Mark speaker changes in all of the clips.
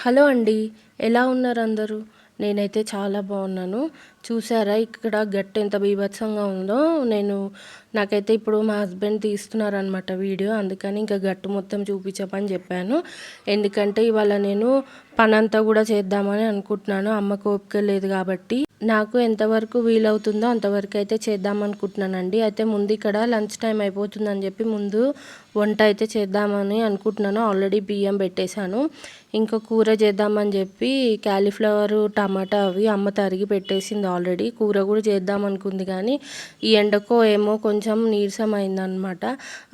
Speaker 1: Hello అండి. ఎలా ఉన్నారు అందరూ? నేనైతే చాలా బాగున్నాను. చూసారా ఇక్కడ గట్టు ఎంత బీభత్సంగా ఉందో? నాకైతే ఇప్పుడు మా హస్బెండ్ తీస్తున్నారనమాట వీడియో. అందుకని ఇంకా గట్టు మొత్తం చూపించమని చెప్పాను. ఎందుకంటే ఇవాళ నేను పనంతా కూడా చేద్దామని అనుకుంటున్నాను. అమ్మకు ఓపిక లేదు కాబట్టి నాకు ఎంతవరకు వీలవుతుందో అంతవరకు అయితే చేద్దాం అనుకుంటున్నానండి. అయితే ముందు ఇక్కడ లంచ్ టైం అయిపోతుందని చెప్పి ముందు వంట అయితే చేద్దామని అనుకుంటున్నాను. ఆల్రెడీ బియ్యం పెట్టేశాను. ఇంకా కూర చేద్దామని చెప్పి క్యాలీఫ్లవరు టమాటా అవి అమ్మ తరిగి పెట్టేసింది ఆల్రెడీ. కూర కూడా చేద్దాం అనుకుంది కానీ ఈ ఎండకో ఏమో కొంచెం నీరసం అయిందనమాట.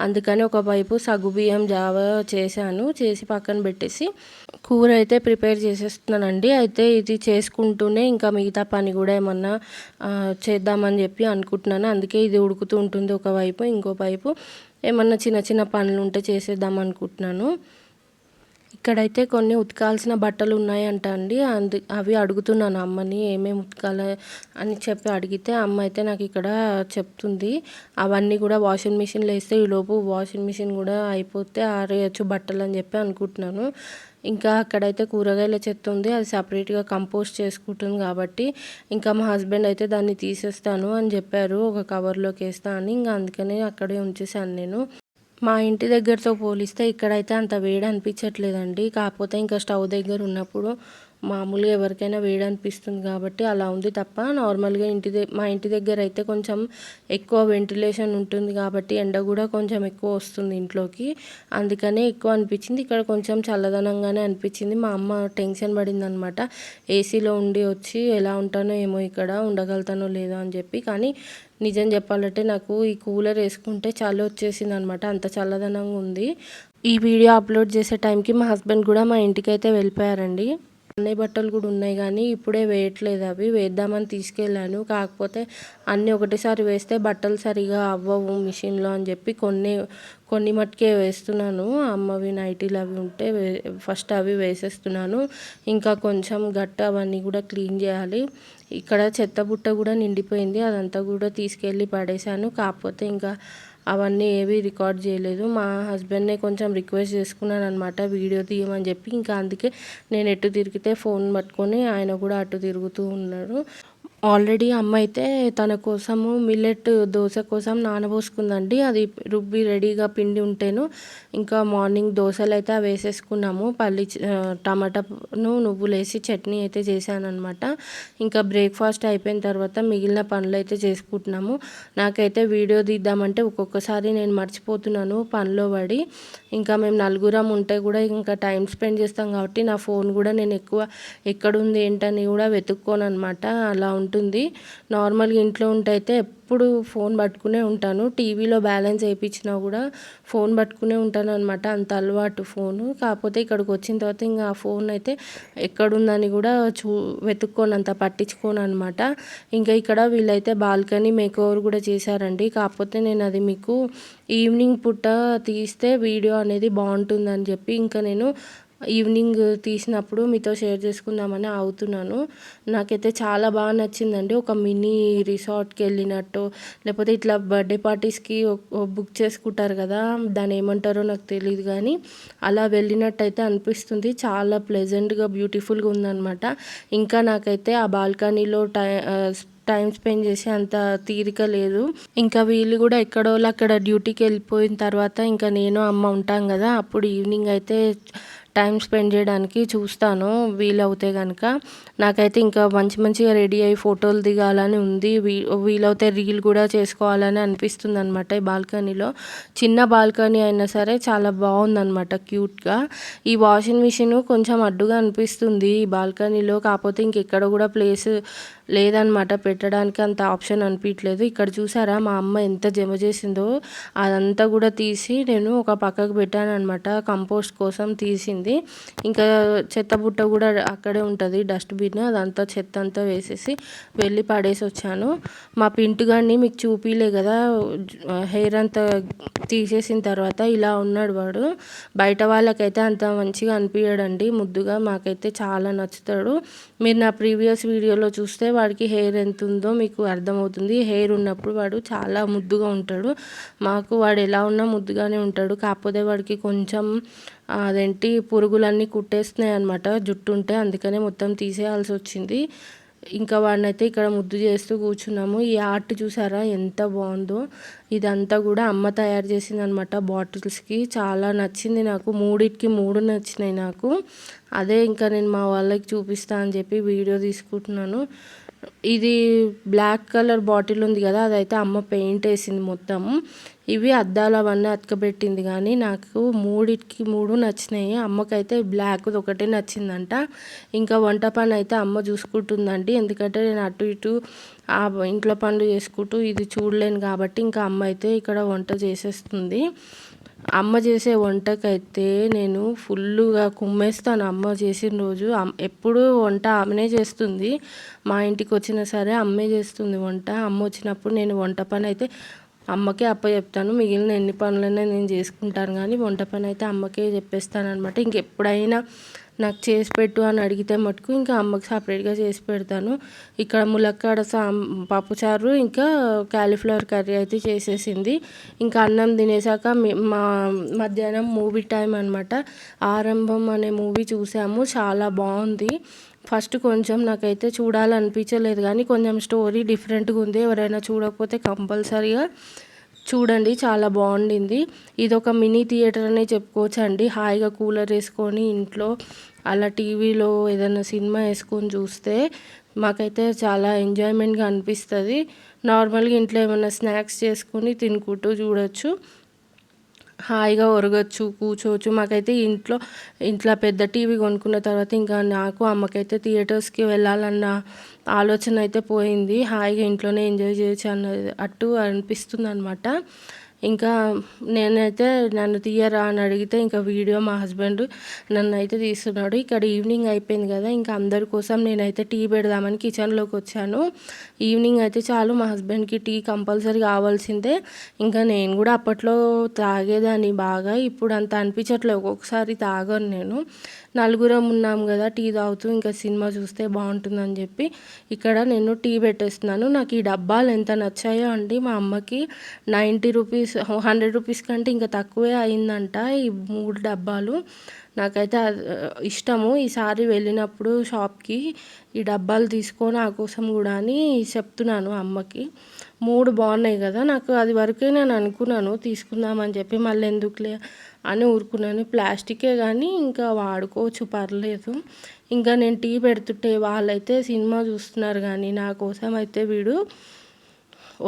Speaker 1: అందుకని ఒకవైపు సగ్గుబియ్యం జావ చేసి పక్కన పెట్టేసి కూర అయితే ప్రిపేర్ చేసేస్తున్నానండి. అయితే ఇది చేసుకుంటూనే ఇంకా మిగతా పని కూడా ఏమన్నా చేద్దామని చెప్పి అనుకుంటున్నాను. అందుకే ఇది ఉడుకుతూ ఉంటుంది ఒకవైపు. ఇంకో వైపు ఏమన్నా చిన్న చిన్న పనులు ఉంటే చేసేద్దాం అనుకుంటున్నాను. ఇక్కడైతే కొన్ని ఉతకాల్సిన బట్టలు ఉన్నాయంట అండి. అవి అడుగుతున్నాను అమ్మని, ఏమేమి ఉతకాలి అని చెప్పి అడిగితే అమ్మ అయితే నాకు ఇక్కడ చెప్తుంది. అవన్నీ కూడా వాషింగ్ మిషన్లో వేస్తే ఈలోపు వాషింగ్ మిషన్ కూడా అయిపోతే ఆరేయచ్చు బట్టలు అని చెప్పి అనుకుంటున్నాను. ఇంకా అక్కడైతే కూరగాయల చెత్త ఉంది, అది సపరేట్గా కంపోస్ట్ చేసుకుంటుంది కాబట్టి ఇంకా మా హస్బెండ్ అయితే దాన్ని తీసేస్తాను అని చెప్పారు, ఒక కవర్లోకి వేస్తా అని. ఇంకా అందుకనే అక్కడే ఉంచేసాను నేను. మా ఇంటి దగ్గరతో పోలిస్తే ఇక్కడైతే అంత వేడి అనిపించట్లేదండి. కాకపోతే ఇంకా స్టవ్ దగ్గర ఉన్నప్పుడు మామూలుగా ఎవరికైనా వేడి అనిపిస్తుంది కాబట్టి అలా ఉంది తప్ప, నార్మల్గా మా ఇంటి దగ్గర అయితే కొంచెం ఎక్కువ వెంటిలేషన్ ఉంటుంది కాబట్టి ఎండ కూడా కొంచెం ఎక్కువ వస్తుంది ఇంట్లోకి. అందుకనే ఎక్కువ అనిపించింది. ఇక్కడ కొంచెం చల్లదనంగానే అనిపించింది. మా అమ్మ టెన్షన్ పడింది అనమాట, ఏసీలో ఉండి వచ్చి ఎలా ఉంటానో ఏమో, ఇక్కడ ఉండగలుగుతానో లేదో అని చెప్పి. కానీ నిజం చెప్పాలంటే నాకు ఈ కూలర్ వేసుకుంటే చలి వచ్చేసింది అనమాట, అంత చల్లదనంగా ఉంది. ఈ వీడియో అప్లోడ్ చేసే టైంకి మా హస్బెండ్ కూడా మా ఇంటికి అయితే వెళ్ళిపోయారండి. అన్నయ్య బట్టలు కూడా ఉన్నాయి కానీ ఇప్పుడే వేయట్లేదు, అవి వేద్దామని తీసుకెళ్ళాను. కాకపోతే అన్నీ ఒకటేసారి వేస్తే బట్టలు సరిగా అవ్వవు మిషన్లో అని చెప్పి కొన్ని మట్టుకే వేస్తున్నాను. అమ్మవి నైటీలు అవి ఉంటే ఫస్ట్ అవి వేసేస్తున్నాను. ఇంకా కొంచెం గట్ట అవన్నీ కూడా క్లీన్ చేయాలి. ఇక్కడ చెత్త బుట్ట కూడా నిండిపోయింది, అదంతా కూడా తీసుకెళ్ళి పడేశాను. కాకపోతే ఇంకా అవన్నీ ఏవి రికార్డ్ చేయలేదు. మా హస్బెండ్నే కొంచెం రిక్వెస్ట్ చేసుకున్నాను అనమాట, వీడియో తీయమని చెప్పి. ఇంకా అందుకే నేను ఎటు తిరిగితే ఫోన్ పట్టుకొని ఆయన కూడా అటు తిరుగుతూ ఉన్నాడు. ఆల్రెడీ అమ్మ అయితే తన కోసము మిల్లెట్ దోశ కోసం నానబోసుకుందండి. అది రుబ్బి రెడీగా పిండి ఉంటేను ఇంకా మార్నింగ్ దోశలు అయితే వేసేసుకున్నాము. టమాటాను నువ్వులు వేసి చట్నీ అయితే చేశానమాట. ఇంకా బ్రేక్ఫాస్ట్ అయిపోయిన తర్వాత మిగిలిన పనులు అయితే చేసుకుంటున్నాము. నాకైతే వీడియో తీద్దామంటే ఒక్కొక్కసారి నేను మర్చిపోతున్నాను పనిలో పడి. ఇంకా మేము నలుగురం ఉంటే కూడా ఇంకా టైం స్పెండ్ చేస్తాం కాబట్టి నా ఫోన్ కూడా నేను ఎక్కువ ఎక్కడుంది ఏంటని కూడా వెతుక్కోను అనమాట, అలా ఉంటుంది. నార్మల్గా ఇంట్లో ఉంటే అయితే ఎప్పుడు ఫోన్ పట్టుకునే ఉంటాను. టీవీలో బ్యాలెన్స్ వేయించినా కూడా ఫోన్ పట్టుకునే ఉంటాను అనమాట, అంత అలవాటు ఫోను. కాకపోతే ఇక్కడికి వచ్చిన తర్వాత ఇంకా ఆ ఫోన్ అయితే ఎక్కడుందని కూడా వెతుక్కోను, అంత పట్టించుకోను అనమాట. ఇంకా ఇక్కడ వీళ్ళైతే బాల్కనీ మేకోవర్ కూడా చేశారండి. కాకపోతే నేను అది మీకు ఈవినింగ్ పూట తీస్తే వీడియో అనేది బాగుంటుందని చెప్పి ఇంకా నేను ఈవినింగ్ తీసినప్పుడు మీతో షేర్ చేసుకుందామని ఆగుతున్నాను. నాకైతే చాలా బాగా నచ్చిందండి. ఒక మినీ రిసార్ట్కి వెళ్ళినట్టు, లేకపోతే ఇట్లా బర్త్డే పార్టీస్కి బుక్ చేసుకుంటారు కదా, దాన్ని ఏమంటారో నాకు తెలియదు కానీ అలా వెళ్ళినట్టు అయితే అనిపిస్తుంది. చాలా ప్లెజెంట్గా బ్యూటిఫుల్గా ఉందన్నమాట. ఇంకా నాకైతే ఆ బాల్కనీలో టైం స్పెండ్ చేసి అంత తీరిక లేదు. ఇంకా వీళ్ళు కూడా ఎక్కడోళ్ళు అక్కడ డ్యూటీకి వెళ్ళిపోయిన తర్వాత ఇంకా నేను అమ్మ ఉంటాం కదా, అప్పుడు ఈవినింగ్ అయితే టైం స్పెండ్ చేయడానికి చూస్తాను వీలవుతే కనుక. నాకైతే ఇంకా మంచిగా రెడీ అయ్యి ఫోటోలు దిగాలని ఉంది. వీలవుతే రీల్ కూడా చేసుకోవాలని అనిపిస్తుంది అనమాట. ఈ బాల్కనీలో చిన్న బాల్కనీ అయినా సరే చాలా బాగుందనమాట, క్యూట్గా. ఈ వాషింగ్ మిషన్ కొంచెం అడ్డుగా అనిపిస్తుంది ఈ బాల్కనీలో, కాకపోతే ఇంకెక్కడ కూడా ప్లేస్ లేదనమాట పెట్టడానికి, అంత ఆప్షన్ అనిపించలేదు. ఇక్కడ చూసారా మా అమ్మ ఎంత జమ చేసిందో, అదంతా కూడా తీసి నేను ఒక పక్కకు పెట్టాను అనమాట, కంపోస్ట్ కోసం తీసింది. ఇంకా చెత్త బుట్ట కూడా అక్కడే ఉంటుంది, డస్ట్బిన్, అదంతా చెత్త అంతా వేసేసి వెళ్ళి పడేసి వచ్చాను. మా పింటుగాడిని మీకు చూపిలే కదా, హెయిర్ అంతా తీసేసిన తర్వాత ఇలా ఉన్నాడు వాడు. బయట వాళ్ళకైతే అంత మంచిగా అనిపించడండి, ముద్దుగా. మాకైతే చాలా నచ్చుతాడు. మీరు నా ప్రీవియస్ వీడియోలో చూస్తే వాడికి హెయిర్ ఎంత ఉందో మీకు అర్థమవుతుంది. హెయిర్ ఉన్నప్పుడు వాడు చాలా ముద్దుగా ఉంటాడు. మాకు వాడు ఎలా ఉన్నా ముద్దుగానే ఉంటాడు. కాకపోతే వాడికి కొంచెం అదేంటి పురుగులన్నీ కుట్టేస్తున్నాయి అనమాట జుట్టు ఉంటే, అందుకనే మొత్తం తీసేయాల్సి వచ్చింది. ఇంకా వాడినైతే ఇక్కడ ముద్దు చేస్తూ కూర్చున్నాము. ఈ ఆర్ట్ చూసారా ఎంత బాగుందో. ఇదంతా కూడా అమ్మ తయారు చేసింది అనమాట బాటిల్స్కి. చాలా నచ్చింది నాకు, 3 నచ్చినాయి నాకు. అదే ఇంకా నేను మా వాళ్ళకి చూపిస్తా అని చెప్పి వీడియో తీసుకుంటున్నాను. ఇది బ్లాక్ కలర్ బాటిల్ ఉంది కదా, అదైతే అమ్మ పెయింట్ వేసింది మొత్తం. ఇవి అద్దాలు అవన్నీ అతకబెట్టింది. కానీ నాకు 3 నచ్చినాయి. అమ్మకైతే బ్లాక్ది ఒకటే నచ్చిందంట. ఇంకా వంట పని అయితే అమ్మ చూసుకుంటుందండి, ఎందుకంటే నేను అటు ఇటు ఆ ఇంట్లో పనులు చేసుకుంటూ ఇది చూడలేను కాబట్టి ఇంకా అమ్మ అయితే ఇక్కడ వంట చేసేస్తుంది. అమ్మ చేసే వంటకైతే నేను ఫుల్లుగా కుమ్మేస్తాను. అమ్మ చేసిన రోజు ఎప్పుడు వంట ఆమెనే చేస్తుంది. మా ఇంటికి వచ్చినా సరే అమ్మే చేస్తుంది వంట. అమ్మ వచ్చినప్పుడు నేను వంట పని అయితే అమ్మకే అప్పచెప్తాను. మిగిలిన ఎన్ని పనులైనా నేను చేసుకుంటాను, కానీ వంట పని అయితే అమ్మకే చెప్పేస్తాను అనమాట. ఇంకెప్పుడైనా నాకు చేసి పెట్టు అని అడిగితే మటుకు ఇంకా అమ్మకి సపరేట్గా చేసి పెడతాను. ఇక్కడ ములక్కాడ పప్పుచారు ఇంకా క్యాలీఫ్లవర్ కర్రీ అయితే చేసేసింది. ఇంకా అన్నం తినేసాక మా మధ్యాహ్నం మూవీ టైం అనమాట. ఆరంభం అనే మూవీ చూసాము, చాలా బాగుంది. ఫస్ట్ కొంచెం నాకైతే చూడాలనిపించలేదు, కానీ కొంచెం స్టోరీ డిఫరెంట్గా ఉంది. ఎవరైనా చూడకపోతే కంపల్సరీగా చూడండి, చాలా బాగుండింది. ఇది ఒక మినీ థియేటర్ అనే చెప్పుకోవచ్చు అండి. హాయిగా కూలర్ వేసుకొని ఇంట్లో అలా టీవీలో ఏదైనా సినిమా వేసుకొని చూస్తే మాకైతే చాలా ఎంజాయ్మెంట్గా అనిపిస్తుంది. నార్మల్గా ఇంట్లో ఏమైనా స్నాక్స్ చేసుకొని తినుకుంటూ చూడొచ్చు, హాయిగా ఒరగచ్చు, కూర్చోవచ్చు. మాకైతే ఇంట్లో పెద్ద టీవీ కొనుక్కున్న తర్వాత ఇంకా నాకు అమ్మకైతే థియేటర్స్కి వెళ్ళాలన్న ఆలోచన అయితే పోయింది. హాయిగా ఇంట్లోనే ఎంజాయ్ చేయొచ్చు అట్టు అనిపిస్తుంది అనమాట. ఇంకా నేనైతే నన్ను తీయరా అని అడిగితే ఇంకా వీడియో మా హస్బెండ్ నన్ను అయితే తీస్తున్నాడు. ఇక్కడ ఈవినింగ్ అయిపోయింది కదా, ఇంకా అందరి కోసం నేనైతే టీ పెడదామని కిచెన్లోకి వచ్చాను. ఈవినింగ్ అయితే చాలు మా హస్బెండ్కి టీ కంపల్సరీ కావాల్సిందే. ఇంకా నేను కూడా అప్పట్లో తాగేదాన్ని బాగా, ఇప్పుడు అంత అనిపించట్లేదు. ఒక్కొక్కసారి తాగను నేను. నలుగురం ఉన్నాం కదా టీ తాగుతూ ఇంకా సినిమా చూస్తే బాగుంటుందని చెప్పి ఇక్కడ నేను టీ పెట్టేస్తున్నాను. నాకు ఈ డబ్బాలు ఎంత నచ్చాయో అండి, మా అమ్మకి 90 రూపీస్ 100 రూపీస్ కంటే ఇంకా తక్కువే అయిందంట ఈ 3 డబ్బాలు. నాకైతే ఇష్టము. ఈసారి వెళ్ళినప్పుడు షాప్కి ఈ డబ్బాలు తీసుకో నా కోసం కూడా అని చెప్తున్నాను అమ్మకి. 3 బాగున్నాయి కదా, నాకు అది వరకే నేను అనుకున్నాను తీసుకుందామని చెప్పి, మళ్ళీ ఎందుకులే అని ఊరుకున్నాను. ప్లాస్టికే కానీ ఇంకా వాడుకోవచ్చు, పర్లేదు. ఇంకా నేను టీ పెడుతుంటే వాళ్ళైతే సినిమా చూస్తున్నారు, కానీ నా కోసం అయితే వీడు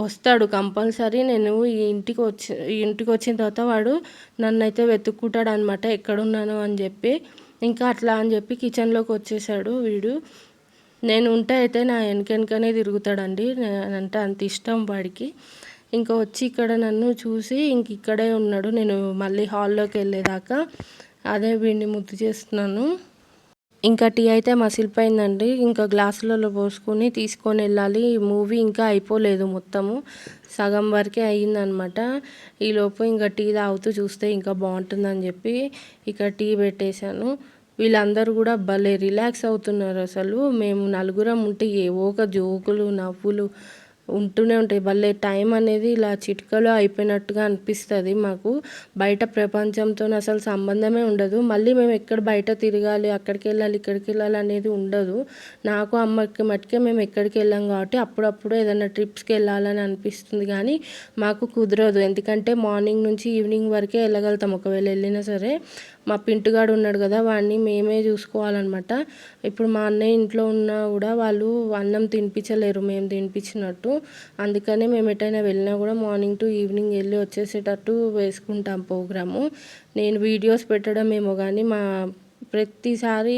Speaker 1: వస్తాడు కంపల్సరీ. నేను ఇంటికి వచ్చిన తర్వాత వాడు నన్ను అయితే వెతుక్కుంటాడు అనమాట, ఎక్కడున్నాను అని చెప్పి. ఇంకా అట్లా అని చెప్పి కిచెన్లోకి వచ్చేసాడు వీడు. నేను ఉంటే అయితే నా వెనకనే తిరుగుతాడండి, అంటే అంత ఇష్టం వాడికి. ఇంకా వచ్చి ఇక్కడ నన్ను చూసి ఇక్కడే ఉన్నాడు. నేను మళ్ళీ హాల్లోకి వెళ్ళేదాకా అదే వీడిని ముద్దు చేస్తున్నాను. ఇంకా టీ అయితే మసిలిపోయిందండి. ఇంకా గ్లాసులలో పోసుకొని తీసుకొని వెళ్ళాలి. మూవీ ఇంకా అయిపోలేదు, మొత్తము సగం వరకే అయ్యిందనమాట. ఈలోపు ఇంకా టీ తాగుతూ చూస్తే ఇంకా బాగుంటుందని చెప్పి ఇక్కడ టీ పెట్టేశాను. వీళ్ళందరూ కూడా భలే రిలాక్స్ అవుతున్నారు అసలు. మేము నలుగురం ఉంటే ఏవో ఒక జోకులు నవ్వులు ఉంటూనే ఉంటాయి. భలే టైం అనేది ఇలా చిటికలో అయిపోయినట్టుగా అనిపిస్తుంది మాకు. బయట ప్రపంచంతో అసలు సంబంధమే ఉండదు. మళ్ళీ మేము ఎక్కడ బయట తిరగాలి, అక్కడికి వెళ్ళాలి, ఇక్కడికి వెళ్ళాలి అనేది ఉండదు. నాకు అమ్మకి మట్టుకే మేము ఎక్కడికి వెళ్ళాం కాబట్టి అప్పుడప్పుడు ఏదైనా ట్రిప్స్కి వెళ్ళాలని అనిపిస్తుంది, కానీ మాకు కుదరదు. ఎందుకంటే మార్నింగ్ నుంచి ఈవినింగ్ వరకే వెళ్ళగలుగుతాం ఒకవేళ వెళ్ళినా సరే. మా పింటుగాడు ఉన్నాడు కదా, వాడిని మేమే చూసుకోవాలన్నమాట. ఇప్పుడు మా అన్నయ్య ఇంట్లో ఉన్నా కూడా వాళ్ళు అన్నం తినిపించలేరు మేము తినిపించినట్టు. అందుకనే మేము ఎటైనా వెళ్ళినా కూడా మార్నింగ్ టు ఈవినింగ్ వెళ్ళి వచ్చేసేటట్టు వేసుకుంటాం ప్రోగ్రాము. నేను వీడియోస్ పెట్టడం ఏమో కానీ ప్రతిసారి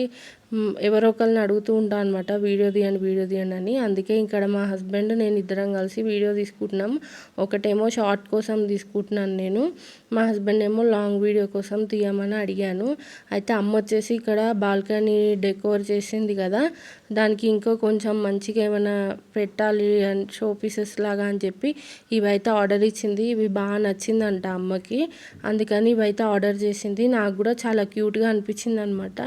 Speaker 1: ఎవరో ఒకరిని అడుగుతూ ఉంటాను అనమాట, వీడియో తీయండి అని. అందుకే ఇక్కడ మా హస్బెండ్ నేను ఇద్దరం కలిసి వీడియో తీసుకుంటున్నాం. ఒకటేమో షార్ట్ కోసం తీసుకుంటున్నాను నేను, మా హస్బెండ్ ఏమో లాంగ్ వీడియో కోసం తీయమని అడిగాను. అయితే అమ్మ వచ్చేసి ఇక్కడ బాల్కనీ డెకోర్ చేసింది కదా, దానికి ఇంకో కొంచెం మంచిగా ఏమైనా పెట్టాలి అని షో పీసెస్ లాగా అని చెప్పి ఇవైతే ఆర్డర్ ఇచ్చింది. ఇవి బాగా నచ్చిందంట అమ్మకి, అందుకని ఇవైతే ఆర్డర్ చేసింది. నాకు కూడా చాలా క్యూట్గా అనిపించింది అనమాట.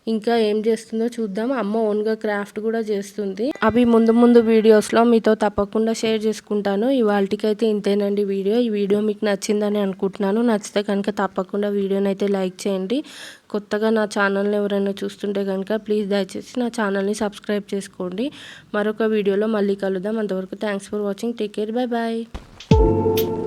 Speaker 1: ఇంకా ఏం చేస్తుందో చూద్దాం. అమ్మ ఓన్గా క్రాఫ్ట్ కూడా చేస్తుంది. అవి ముందు ముందు వీడియోస్లో మీతో తప్పకుండా షేర్ చేసుకుంటాను. ఇవాళకైతే ఇంతేనండి వీడియో. ఈ వీడియో మీకు నచ్చిందని అనుకుంటున్నాను. నచ్చితే కనుక తప్పకుండా వీడియోని అయితే లైక్ చేయండి. కొత్తగా నా ఛానల్ని ఎవరైనా చూస్తుంటే కనుక ప్లీజ్ దయచేసి నా ఛానల్ని సబ్స్క్రైబ్ చేసుకోండి. మరొక వీడియోలో మళ్ళీ కలుద్దాం. అంతవరకు thanks for watching. Take care. Bye bye.